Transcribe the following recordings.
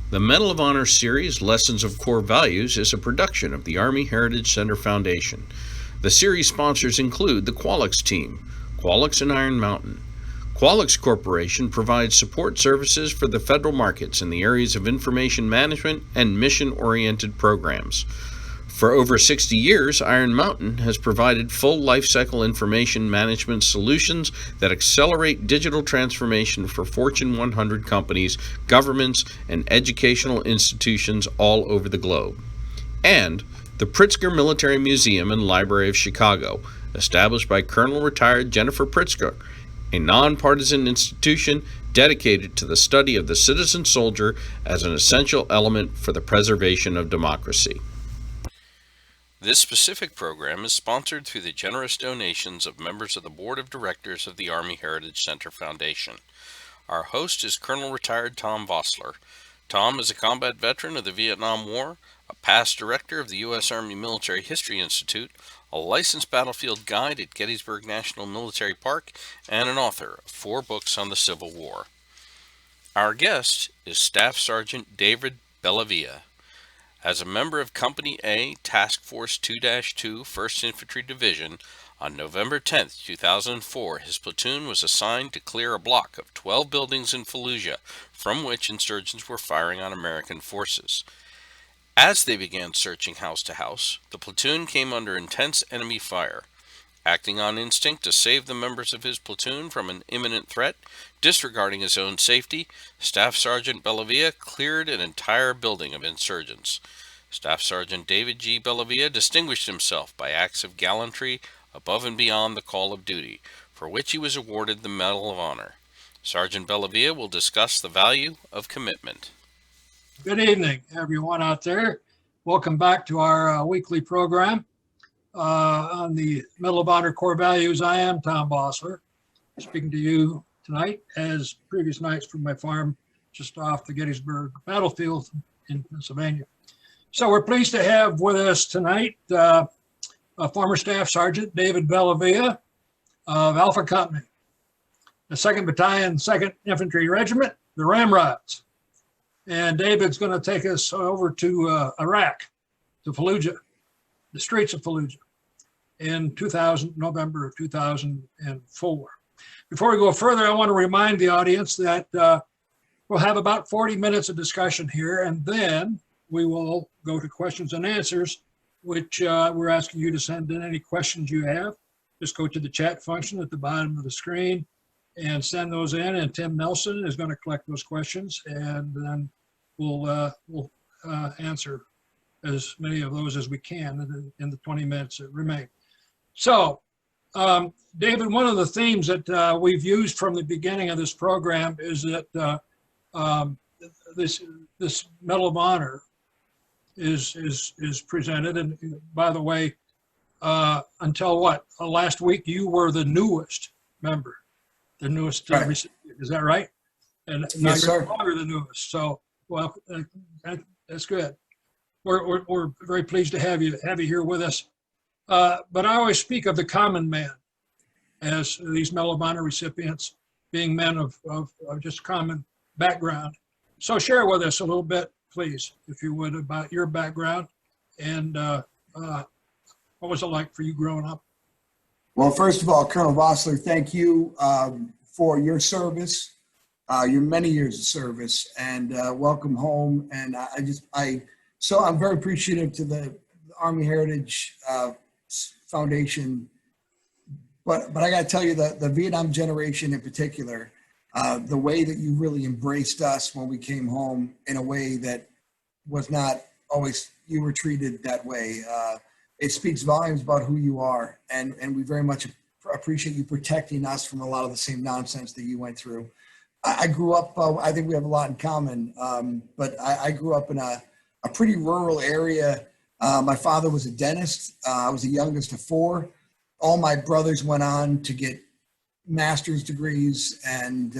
The Medal of Honor series, Lessons of Core Values, is a production of the Army Heritage Center Foundation. The series sponsors include the Qualix team, Qualix and Iron Mountain. Qualix Corporation provides support services for the federal markets in the areas of information management and mission-oriented programs. For over 60 years, Iron Mountain has provided full lifecycle information management solutions that accelerate digital transformation for Fortune 100 companies, governments, and educational institutions all over the globe. And the Pritzker Military Museum and Library of Chicago, established by Colonel Retired Jennifer Pritzker, a nonpartisan institution dedicated to the study of the citizen soldier as an essential element for the preservation of democracy. This specific program is sponsored through the generous donations of members of the Board of Directors of the Army Heritage Center Foundation. Our host is Colonel Retired Tom Vossler. Tom is a combat veteran of the Vietnam War, a past director of the U.S. Army Military History Institute, a licensed battlefield guide at Gettysburg National Military Park, and an author of 4 books on the Civil War. Our guest is Staff Sergeant David Bellavia. As a member of Company A, Task Force 2-2, 1st Infantry Division, on November 10, 2004, his platoon was assigned to clear a block of 12 buildings in Fallujah, from which insurgents were firing on American forces. As they began searching house to house, the platoon came under intense enemy fire. Acting on instinct to save the members of his platoon from an imminent threat, disregarding his own safety, Staff Sergeant Bellavia cleared an entire building of insurgents. Staff Sergeant David G. Bellavia distinguished himself by acts of gallantry above and beyond the call of duty, for which he was awarded the Medal of Honor. Sergeant Bellavia will discuss the value of commitment. Good evening, everyone out there. Welcome back to our weekly program. On the Medal of Honor Core Values, I am Tom Vossler, speaking to you tonight as previous nights from my farm just off the Gettysburg battlefield in Pennsylvania. So we're pleased to have with us tonight former Staff Sergeant David Bellavia of Alpha Company, the 2nd Battalion, 2nd Infantry Regiment, the Ramrods. And David's going to take us over to Iraq, to Fallujah, the streets of Fallujah, in November of 2004. Before we go further, I want to remind the audience that we'll have about 40 minutes of discussion here, and then we will go to questions and answers, which we're asking you to send in any questions you have. Just go to the chat function at the bottom of the screen and send those in, and Tim Nelson is going to collect those questions, and then we'll answer as many of those as we can in the 20 minutes that remain. So, David, one of the themes that we've used from the beginning of this program is that this Medal of Honor is presented. And by the way, until last week, you were the newest member, the newest recipient. Is that right? And now yes, you're sir. No longer the newest. So, well, that's good. We're very pleased to have you here with us. But I always speak of the common man as these Medal of Honor recipients being men of just common background. So share with us a little bit, please, if you would, about your background and what was it like for you growing up? Well, first of all, Colonel Vossler, thank you for your service, your many years of service, and welcome home. And I'm very appreciative to the Army Heritage Foundation, but I got to tell you that the Vietnam generation in particular, the way that you really embraced us when we came home in a way that was not always you were treated that way. It speaks volumes about who you are, and we very much appreciate you protecting us from a lot of the same nonsense that you went through. I grew up, I think we have a lot in common, but I grew up in a pretty rural area. My father was a dentist. I was the youngest of 4. All my brothers went on to get master's degrees and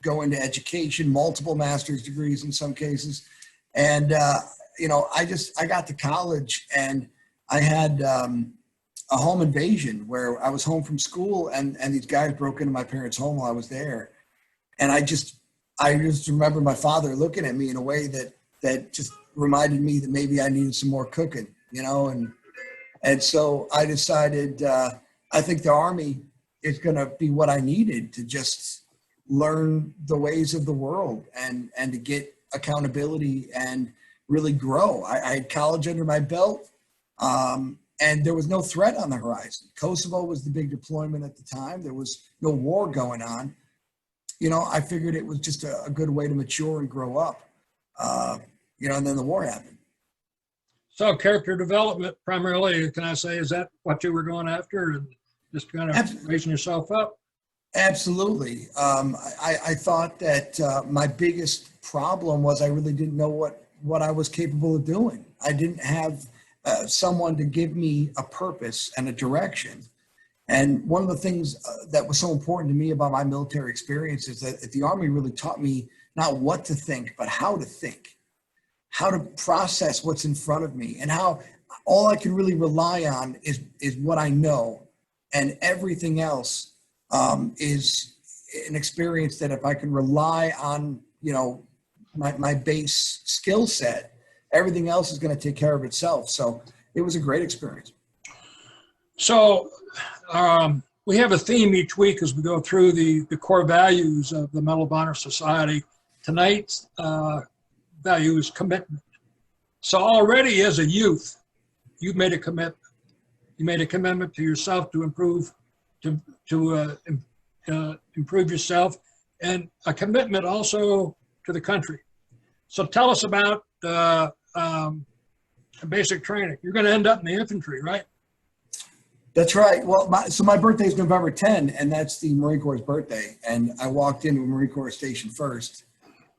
go into education, multiple master's degrees in some cases. And, I got to college and I had a home invasion where I was home from school and these guys broke into my parents' home while I was there. And I just remember my father looking at me in a way that just reminded me that maybe I needed some more cooking, and so I decided, I think the Army is going to be what I needed to just learn the ways of the world and to get accountability and really grow. I had college under my belt, and there was no threat on the horizon. Kosovo was the big deployment at the time. There was no war going on. I figured it was just a good way to mature and grow up, and then the war happened. So character development primarily, can I say, is that what you were going after, and just kind of raising yourself up? Absolutely. I thought that my biggest problem was I really didn't know what I was capable of doing. I didn't have someone to give me a purpose and a direction. And one of the things that was so important to me about my military experience is that the Army really taught me not what to think, but how to think, how to process what's in front of me, and how all I can really rely on is what I know, and everything else is an experience that if I can rely on, my base skill set, everything else is going to take care of itself. So it was a great experience. So we have a theme each week as we go through the core values of the Medal of Honor Society. Tonight's value is commitment. So already as a youth, you've made a commitment. You made a commitment to yourself to improve, to improve yourself, and a commitment also to the country. So tell us about basic training. You're going to end up in the infantry, right? That's right. Well, my birthday is November 10, and that's the Marine Corps' birthday. And I walked into a Marine Corps station first,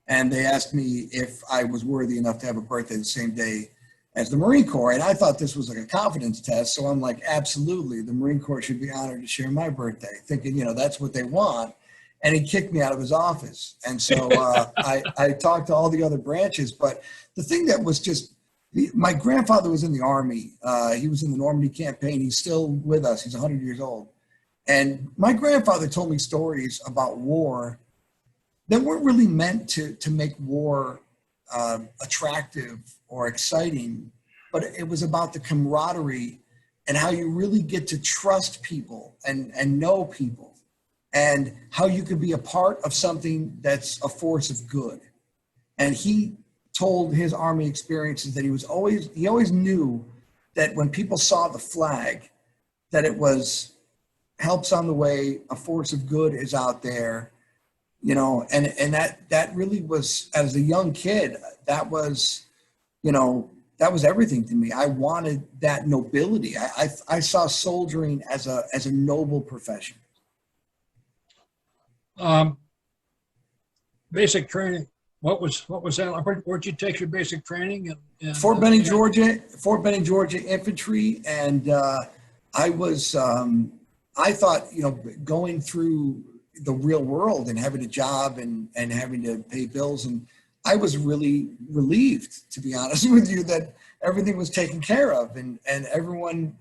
and they asked me if I was worthy enough to have a birthday the same day as the Marine Corps. And I thought this was like a confidence test. So I'm like, absolutely, the Marine Corps should be honored to share my birthday, thinking, that's what they want. And he kicked me out of his office. And so I talked to all the other branches. But the thing that was just, my grandfather was in the Army. He was in the Normandy campaign. He's still with us. He's 100 years old. And my grandfather told me stories about war that weren't really meant to make war attractive or exciting, but it was about the camaraderie and how you really get to trust people and know people, and how you could be a part of something that's a force of good. And he told his Army experiences that he always knew that when people saw the flag, that it was helps on the way, a force of good is out there, and that really was, as a young kid, that was everything to me. I wanted that nobility. I saw soldiering as a noble profession. Basic training. What was that? Where'd you take your basic training? Fort Benning, Georgia Infantry. And I thought, going through the real world and having a job and having to pay bills, and I was really relieved, to be honest with you, that everything was taken care of, and everyone.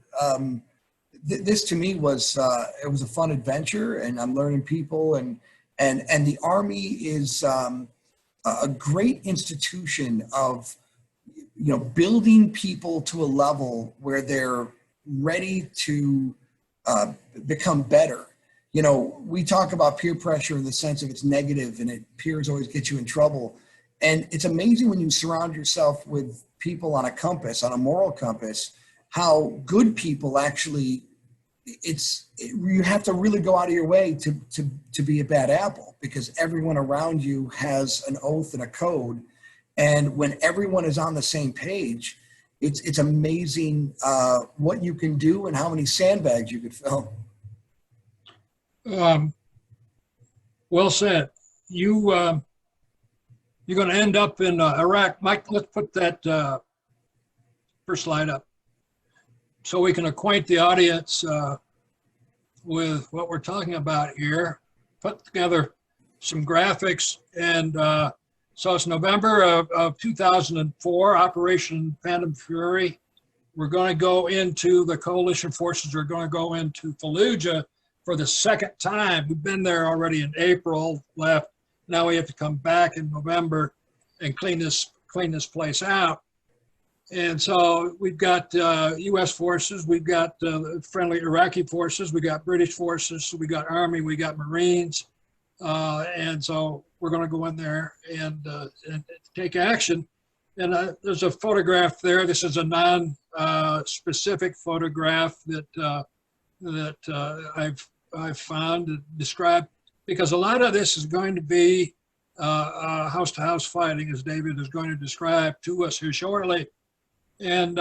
This to me was it was a fun adventure, and I'm learning people, and the Army is a great institution of building people to a level where they're ready to become better. We talk about peer pressure in the sense of it's negative, and peers always get you in trouble. And it's amazing when you surround yourself with people on a moral compass, how good people actually, you have to really go out of your way to be a bad apple, because everyone around you has an oath and a code. And when everyone is on the same page, it's amazing what you can do and how many sandbags you could fill. Well said. You're going to end up in Iraq. Mike, let's put that first slide up so we can acquaint the audience with what we're talking about here. Put together some graphics. And so it's November of 2004, Operation Phantom Fury. We're going to go into, the coalition forces are going to go into Fallujah for the second time. We've been there already in April, left Now we have to come back in November and clean this place out. And so we've got U.S. forces, we've got friendly Iraqi forces, we got British forces, we got Army, we got Marines, and so we're going to go in there and take action. And there's a photograph there. This is a non-specific photograph that I've found and described, because a lot of this is going to be house-to-house fighting, as David is going to describe to us here shortly. And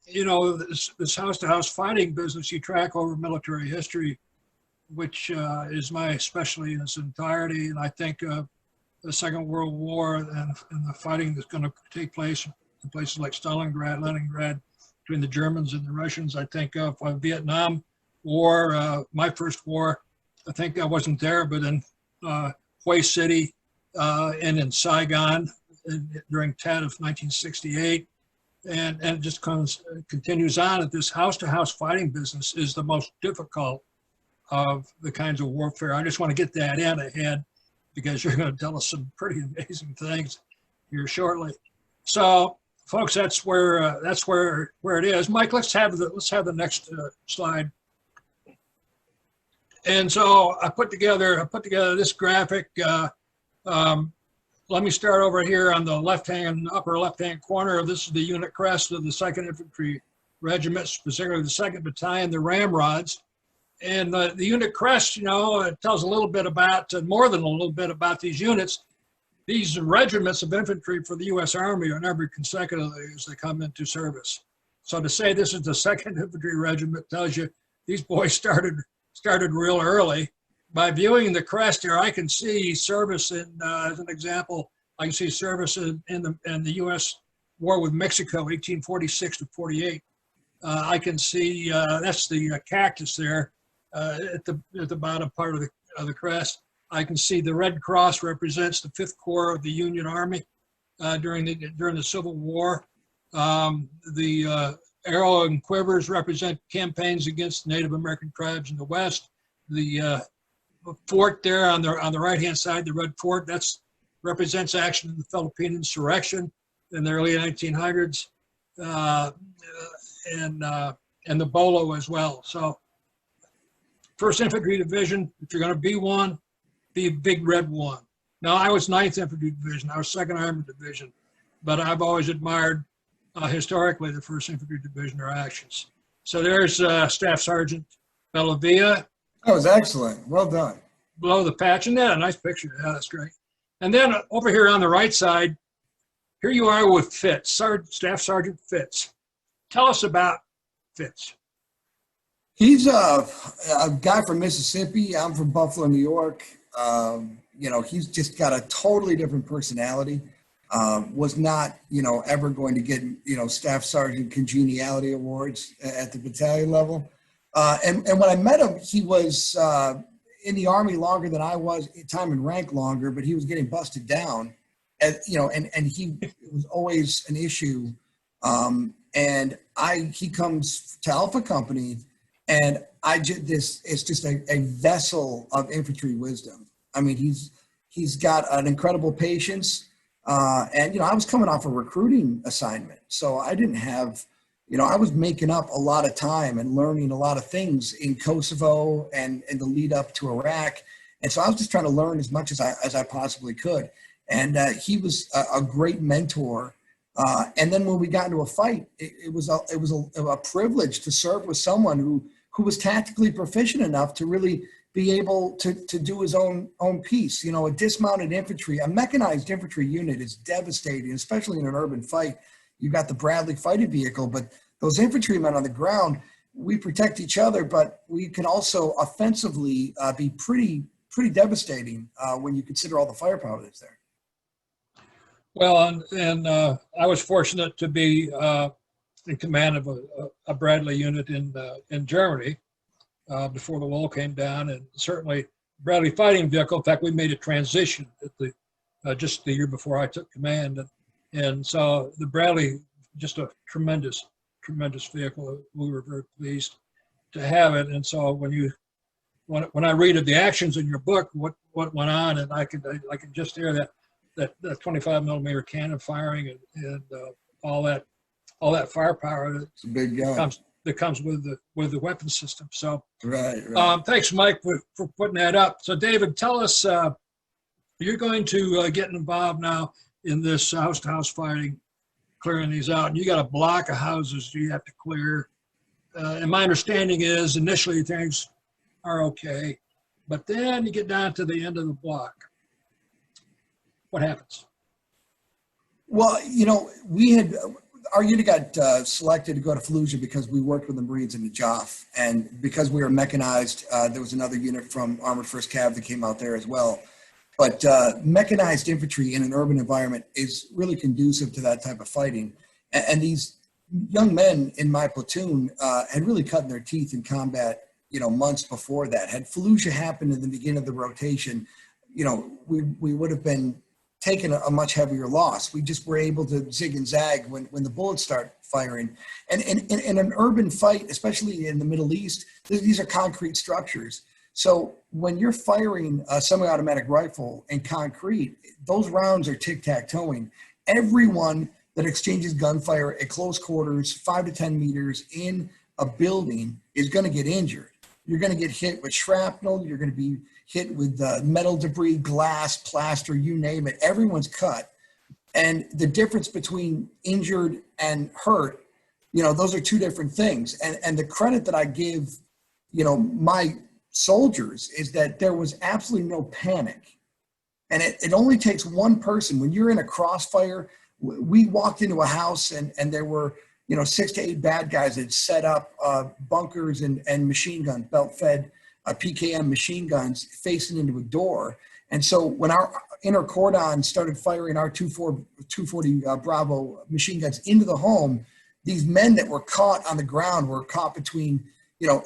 you know, this house-to-house fighting business you track over military history, which is my specialty in its entirety. And I think the Second World War and the fighting that's going to take place in places like Stalingrad, Leningrad, between the Germans and the Russians. I think of Vietnam War, my first war. I think I wasn't there, but in Hue City and in Saigon during TED of 1968. And it just continues on. That this house-to-house fighting business is the most difficult of the kinds of warfare. I just want to get that in ahead, because you're going to tell us some pretty amazing things here shortly. So, folks, that's where it is. Mike, let's have the next slide. And so I put together this graphic. Let me start over here on the upper left-hand corner. This is the unit crest of the 2nd Infantry Regiment, specifically the 2nd Battalion, the Ramrods. And the unit crest, you know, it tells a little bit about, more than a little bit about these units. These regiments of infantry for the U.S. Army are numbered consecutively as they come into service. So to say this is the 2nd Infantry Regiment tells you these boys started real early. By viewing the crest here, I can see service in, as an example, I can see service in the U.S. war with Mexico, 1846 to 48. I can see that's the cactus there at the bottom part of the crest. I can see the Red Cross represents the 5th Corps of the Union Army during the Civil War. The arrow and quivers represent campaigns against Native American tribes in the West. The fort there on the right-hand side, the red fort, that's represents action in the Philippine insurrection in the early 1900s, and the Bolo as well. So, 1st Infantry Division, if you're going to be one, be a big red one. Now, I was 9th Infantry Division, I was 2nd Armored Division, but I've always admired historically the 1st Infantry Division or actions. So there's Staff Sergeant Bellavia. That was excellent. Well done. Below the patch, and a nice picture. Yeah, that's great. And then over here on the right side, here you are with Fitz, Staff Sergeant Fitz. Tell us about Fitz. He's a guy from Mississippi. I'm from Buffalo, New York. You know, he's just got a totally different personality. Was not, you know, ever going to get, you know, Staff Sergeant Congeniality Awards at the battalion level. And when I met him, he was in the Army longer than I was, time and rank longer, but he was getting busted down. And, you know, and it was always an issue. And he comes to Alpha Company, and it's just a vessel of infantry wisdom. I mean, he's got an incredible patience. And, you know, I was coming off a recruiting assignment, so I didn't have, you know, I was making up a lot of time and learning a lot of things in Kosovo and the lead up to Iraq. And so I was just trying to learn as much as I possibly could. And he was a great mentor. And then when we got into a fight, it was a privilege to serve with someone who was tactically proficient enough to really be able to do his own piece. You know, a dismounted infantry, a mechanized infantry unit is devastating, especially in an urban fight. You've got the Bradley fighting vehicle, but those infantrymen on the ground, we protect each other, but we can also offensively be pretty devastating when you consider all the firepower that's there. Well, and I was fortunate to be in command of a Bradley unit in Germany before the wall came down, and certainly Bradley fighting vehicle. In fact, we made a transition at just the year before I took command, and so the Bradley, just a tremendous vehicle. We were very pleased to have it, and so when you when I read of the actions in your book, what went on, and I can just hear that 25 millimeter cannon firing and all that firepower It's a big gun. that comes with the weapon system. So Right. thanks, Mike, for putting that up. So David, tell us, you're going to get involved now in this house-to-house fighting, clearing these out, and you got a block of houses you have to clear. And my understanding is initially things are okay, but then you get down to the end of the block. What happens? Well, our unit got selected to go to Fallujah because we worked with the Marines in the JOF, and because we were mechanized, there was another unit from Armored First Cav that came out there as well. But mechanized infantry in an urban environment is really conducive to that type of fighting. And these young men in my platoon had really cut their teeth in combat, months before that. Had Fallujah happened in the beginning of the rotation, we would have been taking a much heavier loss. We just were able to zig and zag when the bullets start firing. And in an urban fight, especially in the Middle East, these are concrete structures. So when you're firing a semi-automatic rifle in concrete, those rounds are tic-tac-toeing. Everyone that exchanges gunfire at close quarters, 5 to 10 meters in a building, is going to get injured. You're going to get hit with shrapnel. You're going to be hit with metal debris, glass, plaster, you name it. Everyone's cut. And the difference between injured and hurt, those are two different things. And the credit that I give, my soldiers is that there was absolutely no panic. And it only takes one person. When you're in a crossfire, we walked into a house and there were 6 to 8 bad guys that set up bunkers and machine guns, belt-fed PKM machine guns facing into a door. And so when our inner cordon started firing our 240 Bravo machine guns into the home, these men that were caught on the ground were caught between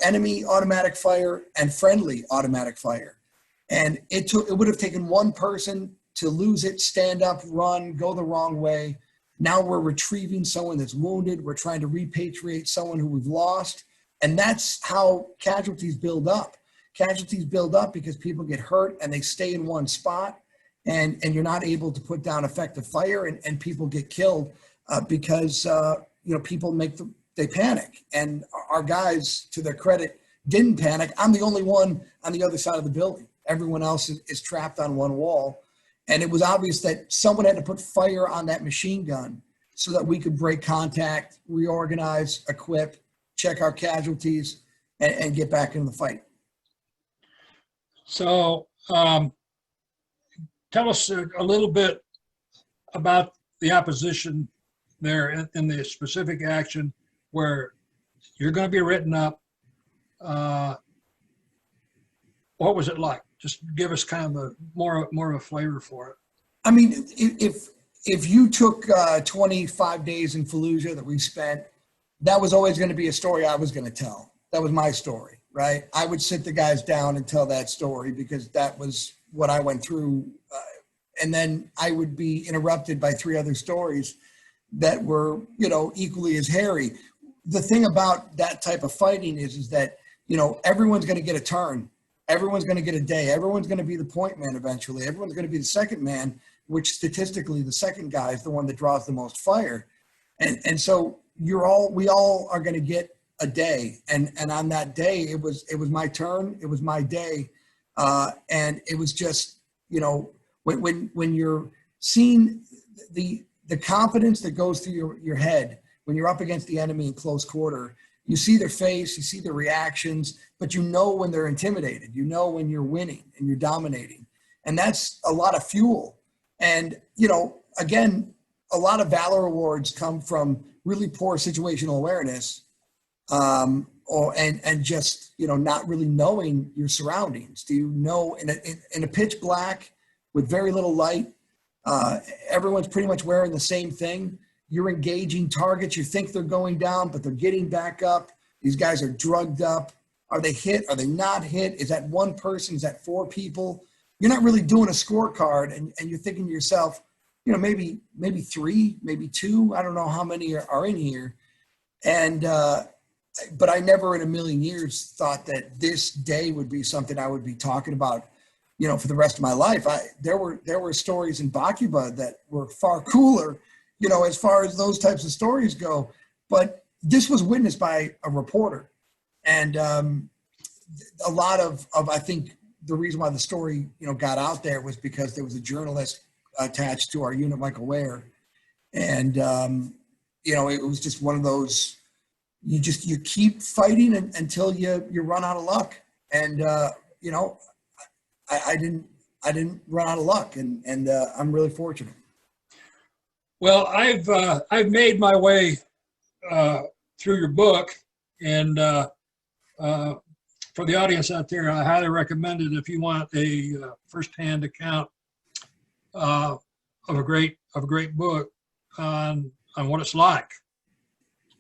enemy automatic fire and friendly automatic fire. And it would have taken one person to lose it, stand up, run, go the wrong way. Now we're retrieving someone that's wounded. We're trying to repatriate someone who we've lost. And that's how casualties build up. Casualties build up because people get hurt and they stay in one spot, and you're not able to put down effective fire, and people get killed because people they panic. And our guys, to their credit, didn't panic. I'm the only one on the other side of the building. Everyone else is trapped on one wall. And it was obvious that someone had to put fire on that machine gun so that we could break contact, reorganize, equip, check our casualties, and get back into the fight. So tell us a little bit about the opposition there in the specific action where you're going to be written up. What was it like? Just give us kind of more of a flavor for it. I mean, if you took 25 days in Fallujah that we spent, that was always going to be a story I was going to tell. That was my story, right? I would sit the guys down and tell that story because that was what I went through. And then I would be interrupted by 3 other stories that were, equally as hairy. The thing about that type of fighting is that, everyone's going to get a turn. Everyone's going to get a day. Everyone's going to be the point man eventually. Everyone's going to be the second man, which statistically the second guy is the one that draws the most fire. And so we all are going to get a day. And on that day, it was my turn. It was my day. And it was just, when you're seeing the confidence that goes through your head, when you're up against the enemy in close quarter, you see their face, you see their reactions, but when they're intimidated, when you're winning and you're dominating. And that's a lot of fuel. And, again, a lot of Valor Awards come from really poor situational awareness and just, not really knowing your surroundings. Do you know in a pitch black with very little light, everyone's pretty much wearing the same thing. You're engaging targets. You think they're going down, but they're getting back up. These guys are drugged up. Are they hit? Are they not hit? Is that one person? Is that 4 people? You're not really doing a scorecard, and you're thinking to yourself, maybe 3, maybe 2. I don't know how many are in here. And but I never in a million years thought that this day would be something I would be talking about, for the rest of my life. There were stories in Bakuba that were far cooler, as far as those types of stories go. But this was witnessed by a reporter. And a lot of I think the reason why the story, got out there was because there was a journalist attached to our unit, Michael Ware. And, it was just one of those, you keep fighting until you run out of luck. And, I didn't run out of luck, and I'm really fortunate. Well, I've made my way through your book, and for the audience out there, I highly recommend it if you want a firsthand account of a great book on what it's like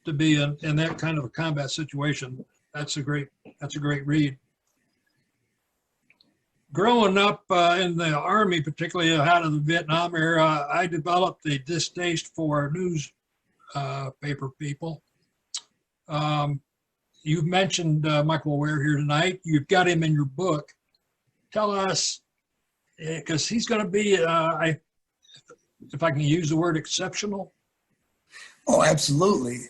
to be in that kind of a combat situation. That's a great read. Growing up in the Army, particularly out of the Vietnam era, I developed a distaste for newspaper people. You've mentioned Michael Ware here tonight. You've got him in your book. Tell us, because he's going to be, if I can use the word, exceptional. Oh, absolutely.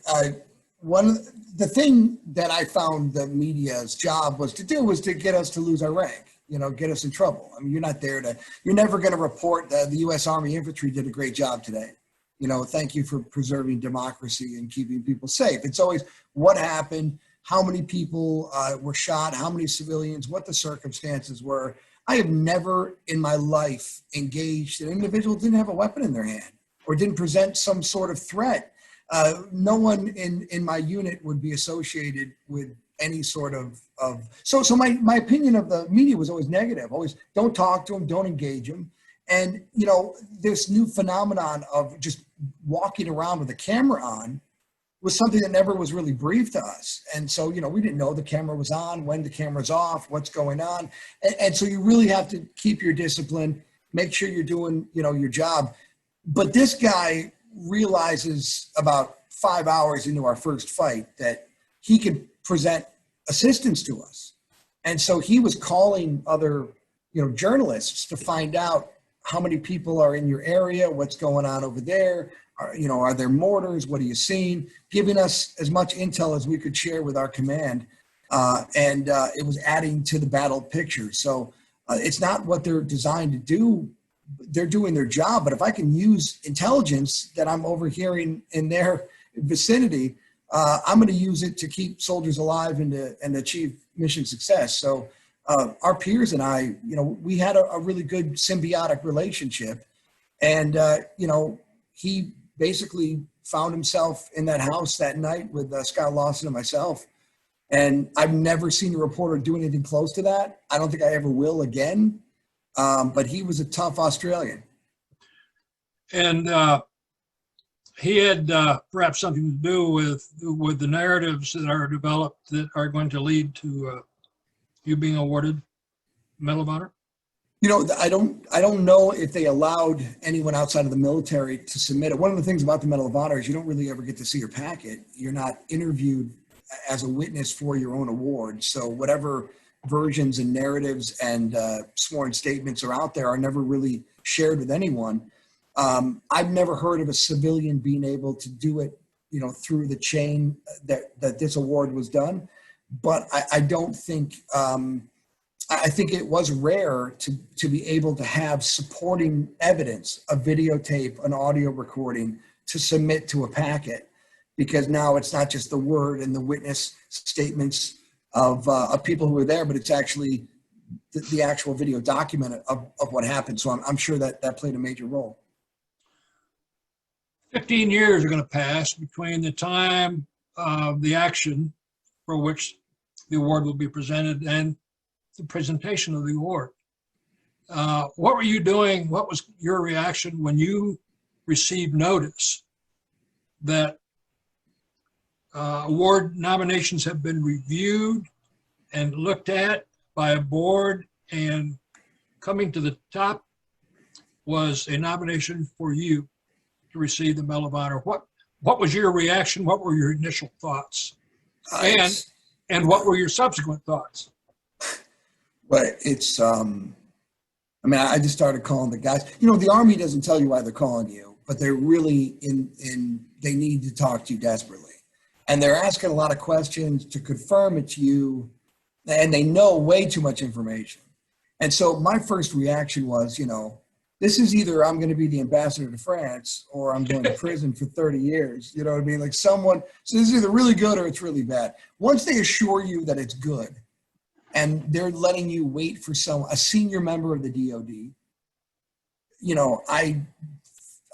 The thing that I found the media's job was to get us to lose our rank. Get us in trouble. I mean, you're never going to report that the U.S. Army Infantry did a great job today. Thank you for preserving democracy and keeping people safe. It's always what happened, how many people were shot, how many civilians, what the circumstances were. I have never in my life engaged an individual who didn't have a weapon in their hand or didn't present some sort of threat. No one in my unit would be associated with any sort of so my opinion of the media was always negative. Always don't talk to them, don't engage them. And this new phenomenon of just walking around with a camera on was something that never was really briefed to us. And so we didn't know the camera was on, when the camera's off, what's going on. And so you really have to keep your discipline, make sure you're doing your job. But this guy realizes about 5 hours into our first fight that he could present assistance to us. And so he was calling other, journalists to find out how many people are in your area, what's going on over there, are there mortars, what are you seeing, giving us as much intel as we could share with our command. And it was adding to the battle picture. So it's not what they're designed to do. They're doing their job, but if I can use intelligence that I'm overhearing in their vicinity, I'm going to use it to keep soldiers alive and achieve mission success. So our peers and I, we had a really good symbiotic relationship. And, he basically found himself in that house that night with Scott Lawson and myself. And I've never seen a reporter do anything close to that. I don't think I ever will again. But he was a tough Australian. And he had perhaps something to do with the narratives that are developed that are going to lead to you being awarded Medal of Honor? I don't know if they allowed anyone outside of the military to submit it. One of the things about the Medal of Honor is you don't really ever get to see your packet. You're not interviewed as a witness for your own award. So whatever versions and narratives and sworn statements are out there are never really shared with anyone. I've never heard of a civilian being able to do it, through the chain that this award was done. But I don't think, I think it was rare to be able to have supporting evidence, a videotape, an audio recording to submit to a packet, because now it's not just the word and the witness statements of people who were there, but it's actually the actual video document of what happened. So I'm sure that played a major role. 15 years are going to pass between the time of the action for which the award will be presented and the presentation of the award. What were you doing? What was your reaction when you received notice that award nominations have been reviewed and looked at by a board, and coming to the top was a nomination for you to receive the Medal of Honor? What was your reaction? What were your initial thoughts? And what were your subsequent thoughts? But it's, I mean, I just started calling the guys. You know, the Army doesn't tell you why they're calling you, but they're really they need to talk to you desperately. And they're asking a lot of questions to confirm it's you, and they know way too much information. And so my first reaction was, you know, this is either I'm going to be the ambassador to France or I'm going to prison for 30 years. You know what I mean? Like so this is either really good or it's really bad. Once they assure you that it's good and they're letting you wait for a senior member of the DOD, you know, I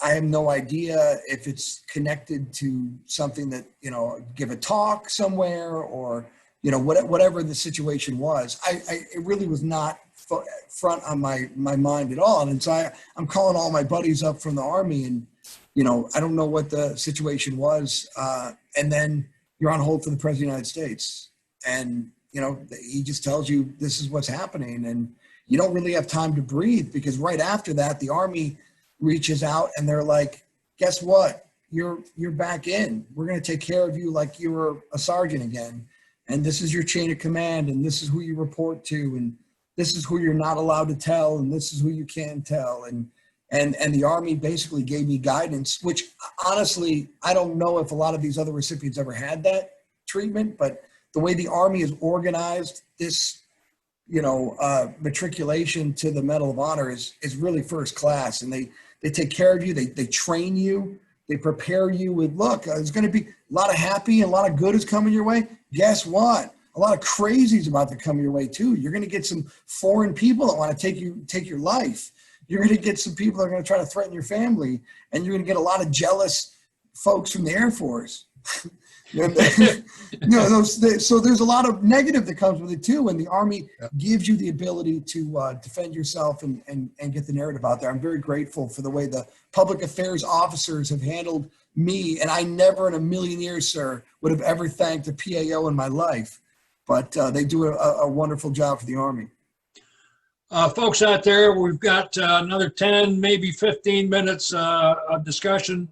have no idea if it's connected to something that, you know, give a talk somewhere or, you know, whatever the situation was. It really was not front on my mind at all. And so I'm calling all my buddies up from the Army and, you know, I don't know what the situation was. And then you're on hold for the President of the United States. And, you know, he just tells you this is what's happening. And you don't really have time to breathe because right after that, the Army reaches out and they're like, guess what? You're back in. We're going to take care of you like you were a sergeant again. And this is your chain of command. And this is who you report to. And this is who you're not allowed to tell. And this is who you can tell. And the Army basically gave me guidance, which honestly, I don't know if a lot of these other recipients ever had that treatment, but the way the Army is organized, this, you know, matriculation to the Medal of Honor is really first class. And they take care of you. They train you. They prepare you with, look, there's going to be a lot of happy and a lot of good is coming your way. Guess what? A lot of crazy is about to come your way too. You're going to get some foreign people that want to take your life. You're going to get some people that are going to try to threaten your family. And you're going to get a lot of jealous folks from the Air Force. You know, so there's a lot of negative that comes with it too. And the Army gives you the ability to defend yourself and get the narrative out there. I'm very grateful for the way the public affairs officers have handled me. And I never in a million years, sir, would have ever thanked a PAO in my life. But they do a wonderful job for the Army. Folks out there, we've got another 10, maybe 15 minutes of discussion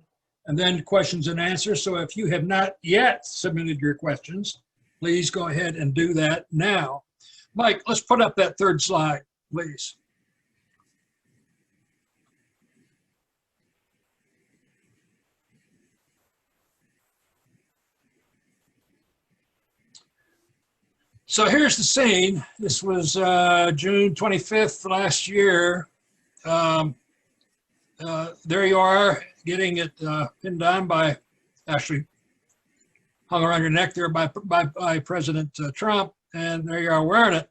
and then questions and answers. So if you have not yet submitted your questions, please go ahead and do that now. Mike, let's put up that third slide, please. So here's the scene. This was June 25th last year. There you are, getting it pinned down by, actually hung around your neck there by President Trump, and there you are wearing it.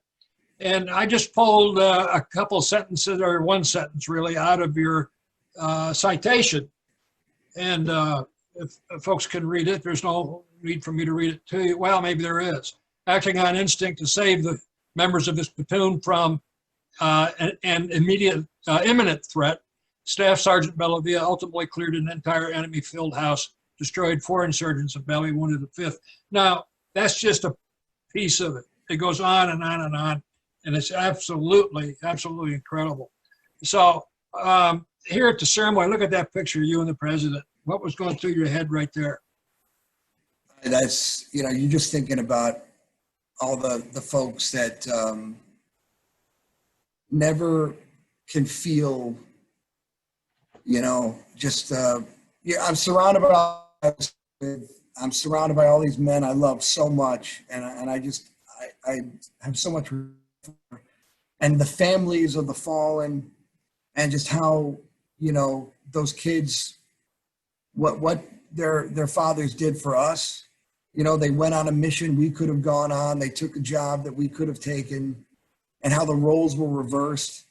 And I just pulled a couple sentences, or one sentence really, out of your citation. And if folks can read it, there's no need for me to read it to you. Well, maybe there is. Acting on instinct to save the members of his platoon from an imminent threat, Staff Sergeant Bellavia ultimately cleared an entire enemy filled house, destroyed 4 insurgents and badly wounded the 5th. Now, that's just a piece of it. It goes on and on and on, and it's absolutely, absolutely incredible. So here at the ceremony, look at that picture of you and the president. What was going through your head right there? That's, you know, you're just thinking about all the folks that never can feel, you know, just, yeah, I'm surrounded by all these men I love so much. And I have so much, and the families of the fallen and just how, you know, those kids, what their fathers did for us. You know, they went on a mission we could have gone on. They took a job that we could have taken, and how the roles were reversed,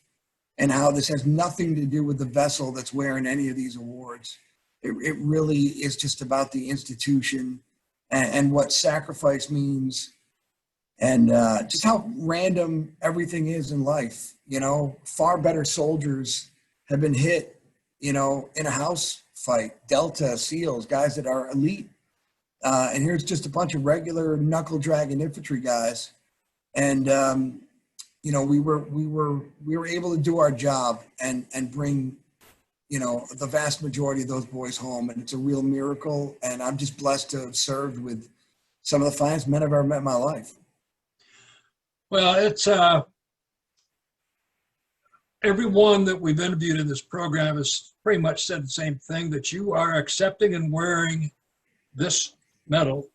and how this has nothing to do with the vessel that's wearing any of these awards. It really is just about the institution and what sacrifice means, and just how random everything is in life. You know, far better soldiers have been hit, you know, in a house fight, Delta, SEALs, guys that are elite. And here's just a bunch of regular knuckle dragging infantry guys. And, you know, we were able to do our job and bring, you know, the vast majority of those boys home. And it's a real miracle. And I'm just blessed to have served with some of the finest men I've ever met in my life. Well, it's everyone that we've interviewed in this program has pretty much said the same thing, that you are accepting and wearing this medal,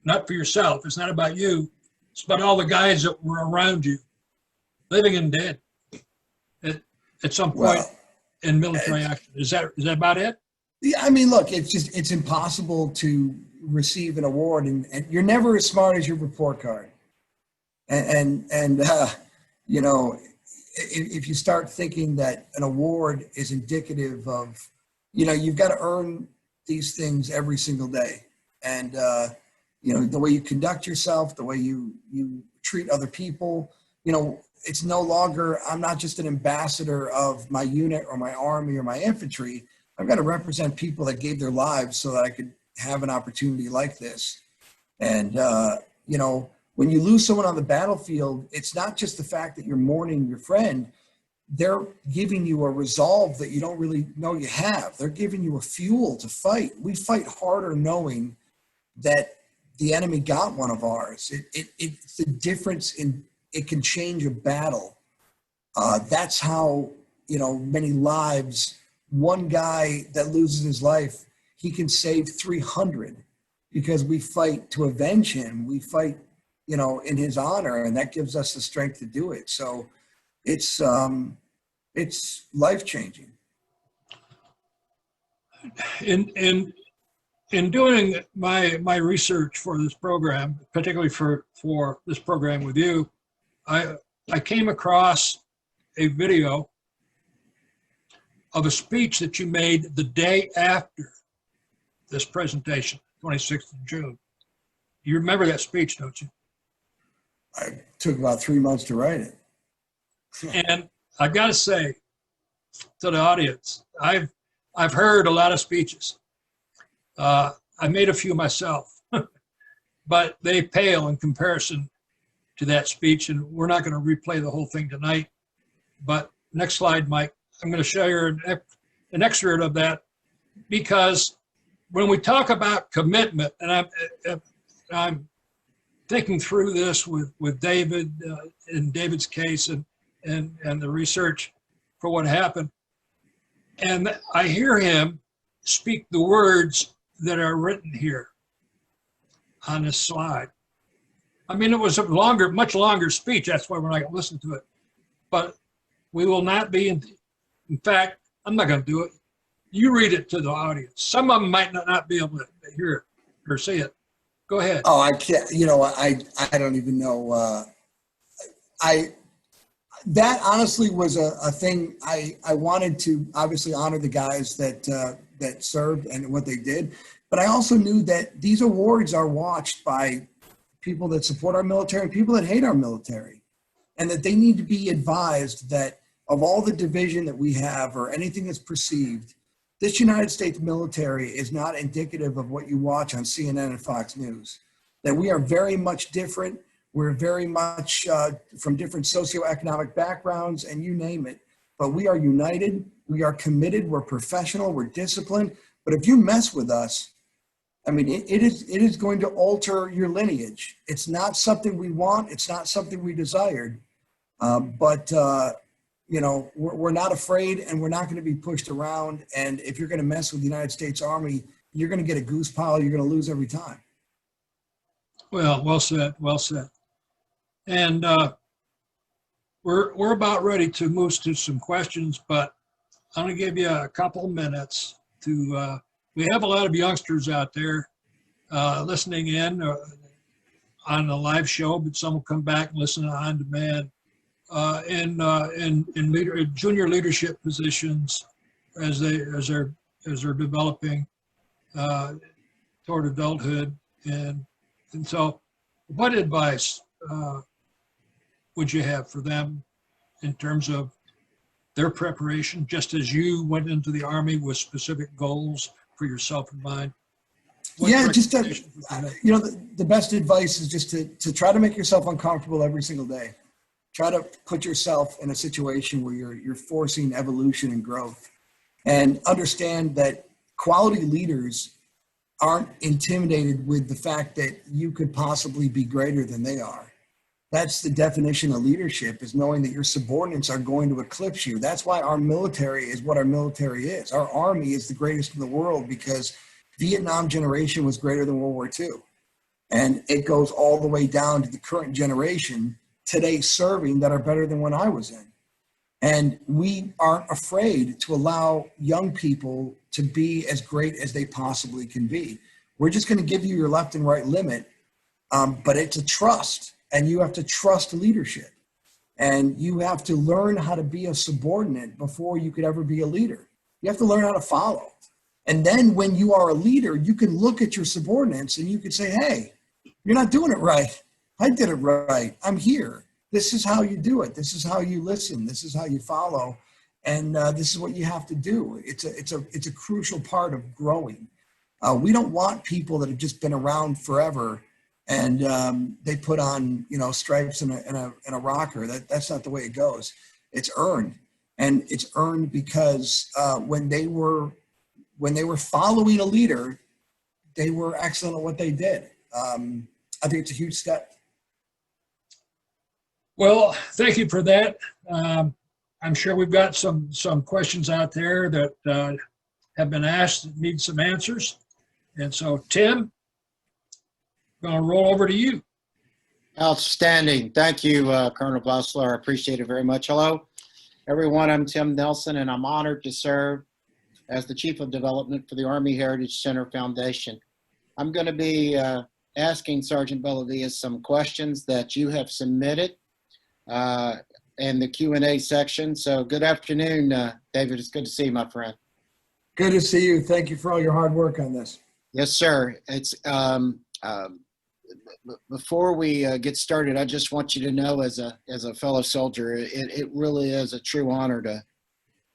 not for yourself. It's not about you. It's about all the guys that were around you, living and dead, at some point in military action. Is that about it? Yeah, I mean, look, it's impossible to receive an award, and you're never as smart as your report card. And you know, if you start thinking that an award is indicative of, you know, you've got to earn these things every single day. And, you know, the way you conduct yourself, the way you treat other people, you know, it's no longer, I'm not just an ambassador of my unit or my army or my infantry. I've got to represent people that gave their lives so that I could have an opportunity like this. And, you know, when you lose someone on the battlefield, it's not just the fact that you're mourning your friend. They're giving you a resolve that you don't really know you have. They're giving you a fuel to fight. We fight harder knowing that the enemy got one of ours. It's the difference in, it can change a battle. That's how, you know, many lives, one guy that loses his life, he can save 300 because we fight to avenge him. We fight, you know, in his honor, and that gives us the strength to do it. So it's life-changing. In doing my research for this program, particularly for this program with you, I came across a video of a speech that you made the day after this presentation, 26th of June. You remember that speech, don't you? I took about 3 months to write it. And I've got to say to the audience, I've heard a lot of speeches. I made a few myself, but they pale in comparison to that speech, and we're not going to replay the whole thing tonight. But next slide, Mike. I'm going to show you an excerpt of that, because when we talk about commitment, and I'm thinking through this with David, in David's case, and the research for what happened. And I hear him speak the words that are written here on this slide. I mean, it was a much longer speech. That's why we're not going to listen to it. But we will not be, in fact, I'm not going to do it. You read it to the audience. Some of them might not be able to hear it or see it. Go ahead. Oh, I can't, you know, I don't even know. That honestly was a thing. I wanted to obviously honor the guys that served and what they did, but I also knew that these awards are watched by people that support our military and people that hate our military, and that they need to be advised that of all the division that we have or anything that's perceived, this United States military is not indicative of what you watch on CNN and Fox News. That we are very much different. We're very much from different socioeconomic backgrounds, and you name it. But we are united. We are committed. We're professional. We're disciplined. But if you mess with us, I mean, it is going to alter your lineage. It's not something we want. It's not something we desired. But you know, we're not afraid, and we're not going to be pushed around. And if you're going to mess with the United States Army, you're going to get a goose pile. You're going to lose every time. Well, well said, well said. And we're about ready to move to some questions, but I'm going to give you a couple minutes to, we have a lot of youngsters out there listening in on the live show, but some will come back and listen on demand. In junior leadership positions as they're developing toward adulthood, and so, what advice would you have for them in terms of their preparation, just as you went into the Army with specific goals for yourself in mind? Yeah, just you know, the best advice is just to try to make yourself uncomfortable every single day. Try to put yourself in a situation where you're forcing evolution and growth, and understand that quality leaders aren't intimidated with the fact that you could possibly be greater than they are. That's the definition of leadership, is knowing that your subordinates are going to eclipse you. That's why our military is what our military is. Our Army is the greatest in the world because Vietnam generation was greater than World War II. And it goes all the way down to the current generation today serving that are better than when I was in. And we aren't afraid to allow young people to be as great as they possibly can be. We're just going to give you your left and right limit, but it's a trust. And you have to trust leadership. And you have to learn how to be a subordinate before you could ever be a leader. You have to learn how to follow. And then when you are a leader, you can look at your subordinates and you can say, hey, you're not doing it right. I did it right. I'm here. This is how you do it. This is how you listen. This is how you follow. And this is what you have to do. It's a crucial part of growing. We don't want people that have just been around forever and they put on, stripes and a rocker. That's not the way it goes. It's earned, and it's earned because when they were following a leader, they were excellent at what they did. I think it's a huge step. Well, thank you for that. I'm sure we've got some questions out there that have been asked that need some answers. And so, Tim, I'm going to roll over to you. Outstanding. Thank you, Colonel Bossler. I appreciate it very much. Hello, everyone. I'm Tim Nelson, and I'm honored to serve as the Chief of Development for the Army Heritage Center Foundation. I'm going to be asking Sergeant Bellavia some questions that you have submitted in the Q&A section. So good afternoon, David. It's good to see you, my friend. Good to see you. Thank you for all your hard work on this. Yes, sir. It's before we get started, I just want you to know, as a fellow soldier, it really is a true honor to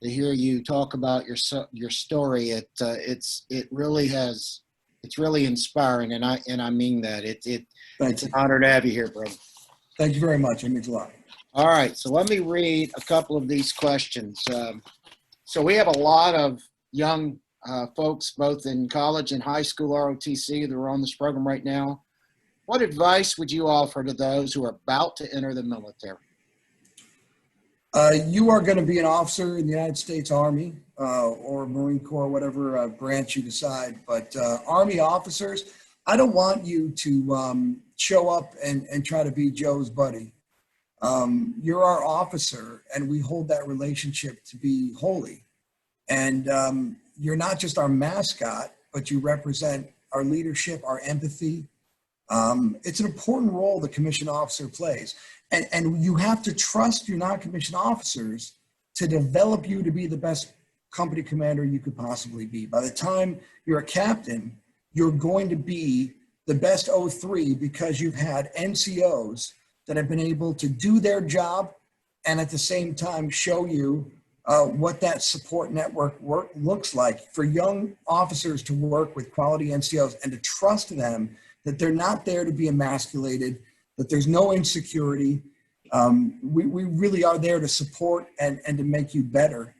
hear you talk about your story. It's really inspiring, and I mean that. It's an honor to have you here, brother. Thank you very much. It means a lot. All right, so let me read a couple of these questions. So we have a lot of young folks, both in college and high school ROTC, that are on this program right now. What advice would you offer to those who are about to enter the military? You are going to be an officer in the United States Army or Marine Corps, whatever branch you decide. But Army officers, I don't want you to show up and try to be Joe's buddy. You're our officer, and we hold that relationship to be holy. And you're not just our mascot, but you represent our leadership, our empathy. It's an important role the commissioned officer plays. And you have to trust your non-commissioned officers to develop you to be the best company commander you could possibly be. By the time you're a captain, you're going to be the best 03 because you've had NCOs that have been able to do their job and at the same time show you what that support network looks like for young officers to work with quality NCOs and to trust them that they're not there to be emasculated, that there's no insecurity. We really are there to support and to make you better.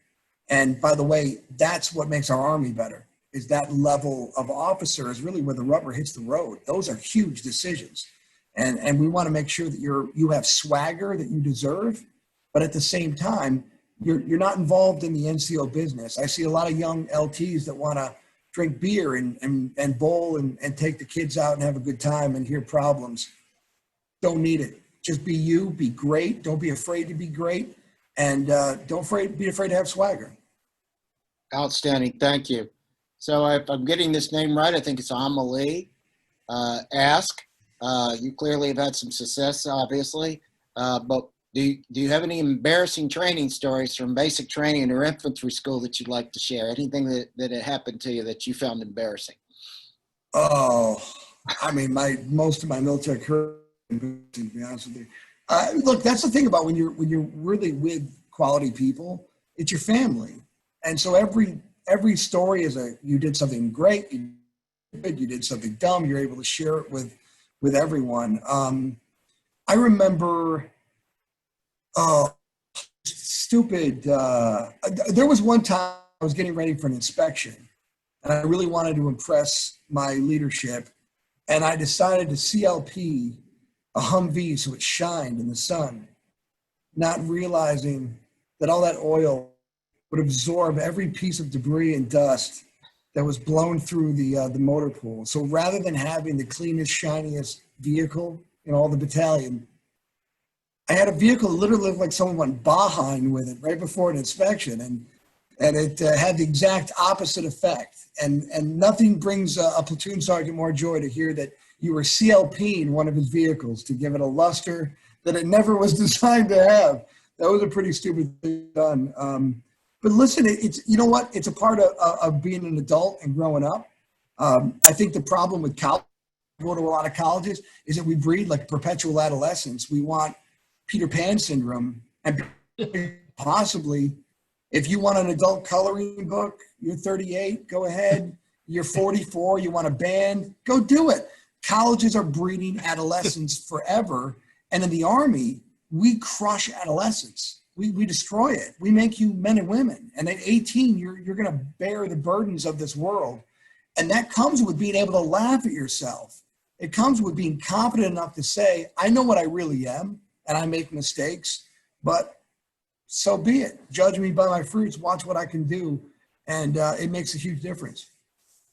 And by the way, that's what makes our Army better, is that level of officer is really where the rubber hits the road. Those are huge decisions. And we want to make sure that you have swagger that you deserve, but at the same time, you're not involved in the NCO business. I see a lot of young LTs that want to drink beer and bowl and take the kids out and have a good time and hear problems. Don't need it. Just be you, be great. Don't be afraid to be great. And don't be afraid to have swagger. Outstanding. Thank you. So if I'm getting this name right, I think it's Amelie. Ask. You clearly have had some success, obviously, but do you have any embarrassing training stories from basic training or infantry school that you'd like to share? Anything that had happened to you that you found embarrassing? Oh, I mean, most of my military career, to be honest with you. Look, that's the thing about when you're really with quality people, it's your family. And so every story is you did something great, you did something dumb, you're able to share it with everyone. I remember, stupid. There was one time I was getting ready for an inspection, and I really wanted to impress my leadership. And I decided to CLP a Humvee so it shined in the sun, not realizing that all that oil would absorb every piece of debris and dust that was blown through the motor pool. So rather than having the cleanest, shiniest vehicle in all the battalion, I had a vehicle that literally looked like someone went Bahine with it right before an inspection, and it had the exact opposite effect. And nothing brings a platoon sergeant more joy to hear that you were CLPing one of his vehicles to give it a luster that it never was designed to have. That was a pretty stupid thing done. But listen, it's, you know what? It's a part of being an adult and growing up. I think the problem with college, go to a lot of colleges, is that we breed like perpetual adolescence. We want Peter Pan syndrome, and possibly, if you want an adult coloring book, you're 38, go ahead. You're 44, you want a band, go do it. Colleges are breeding adolescents forever. And in the Army, we crush adolescence. We destroy it. We make you men and women. And at 18, you're going to bear the burdens of this world. And that comes with being able to laugh at yourself. It comes with being confident enough to say, I know what I really am, and I make mistakes, but so be it. Judge me by my fruits, watch what I can do. And it makes a huge difference.